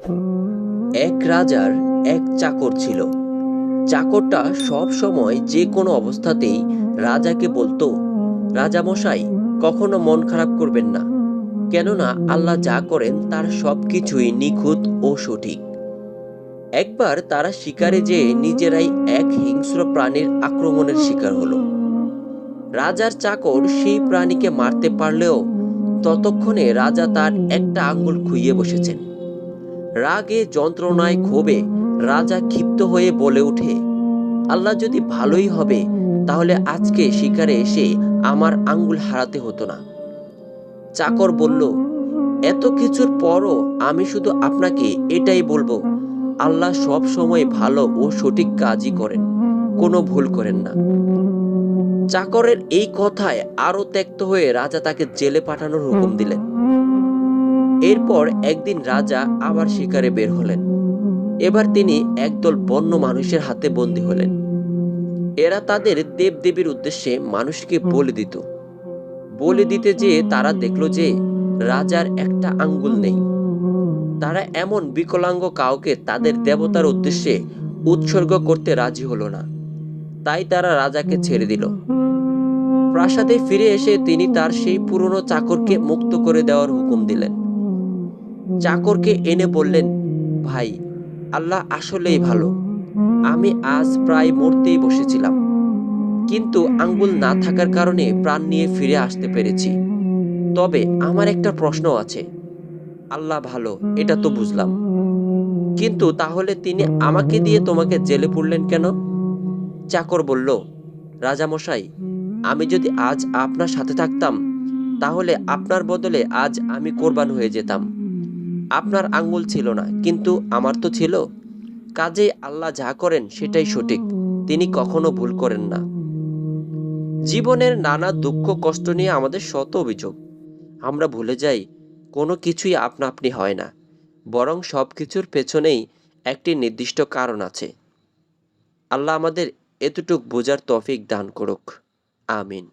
এক রাজার এক চাকর ছিল। চাকরটা সব সময় যে কোনো অবস্থাতেই রাজাকে বলতো, রাজামশাই, কখনো মন খারাপ করবেন না, কেননা আল্লাহ যা করেন তার সবকিছুই নিখুঁত ও সঠিক। একবার তারা শিকারে যেয়ে নিজেরাই এক হিংস্র প্রাণীর আক্রমণের শিকার হলো। রাজার চাকর সেই প্রাণীকে মারতে পারলেও ততক্ষণে রাজা তার একটা আঙ্গুল খুইয়ে বসেছেন। রাগে যন্ত্রণায় ক্ষোভে রাজা ক্ষিপ্ত হয়ে বলে ওঠে, আল্লাহ যদি ভালোই হবে তাহলে আজকে শিকারে এসে আমার আঙ্গুল হারাতে হতো না। চাকর বলল, এত কিছুর পরও আমি শুধু আপনাকে এটাই বলবো, আল্লাহ সব সময় ভালো ও সঠিক কাজই করেন, কোনো ভুল করেন না। চাকরের এই কথায় আরো ত্যক্ত হয়ে রাজা তাকে জেলে পাঠানোর হুকুম দিলেন। এরপর একদিন রাজা আবার শিকারে বের হলেন। এবার তিনি একদল বন্য মানুষের হাতে বন্দী হলেন। এরা তাদের দেবদেবীর উদ্দেশ্যে মানুষকে বলি দিত। বলি দিতে যেয়ে তারা দেখলো যে রাজার একটা আঙ্গুল নেই। তারা এমন বিকলাঙ্গ কাউকে তাদের দেবতার উদ্দেশ্যে উৎসর্গ করতে রাজি হলো না। তাই তারা রাজাকে ছেড়ে দিল। প্রাসাদে ফিরে এসে তিনি তার সেই পুরনো চাকরকে মুক্ত করে দেওয়ার হুকুম দিলেন। চাকরকে এনে বললেন, ভাই, আল্লাহ আসলেই ভালো। আমি আজ প্রায় মরতেই বসেছিলাম, কিন্তু আঙ্গুল না থাকার কারণে প্রাণ নিয়ে ফিরে আসতে পেরেছি। তবে আমার একটা প্রশ্ন আছে। আল্লাহ ভালো, এটা তো বুঝলাম, কিন্তু তাহলে তিনি আমাকে দিয়ে তোমাকে জেলে পুরলেন কেন? চাকর বলল, রাজামশাই, আমি যদি আজ আপনার সাথে থাকতাম তাহলে আপনার বদলে আজ আমি কোরবান হয়ে যেতাম। আপনার আঙ্গুল ছিল না, কিন্তু আমার তো ছিল। কাজেই আল্লাহ যা করেন সেটাই সঠিক, তিনি কখনো ভুল করেন না। জীবনের নানা দুঃখ কষ্ট নিয়ে আমাদের শত অভিযোগ। আমরা ভুলে যাই কোনো কিছুই আপনা আপনি হয় না, বরং সব কিছুর পেছনেই একটি নির্দিষ্ট কারণ আছে। আল্লাহ আমাদের এতটুক বোঝার তৌফিক দান করুক। আমিন।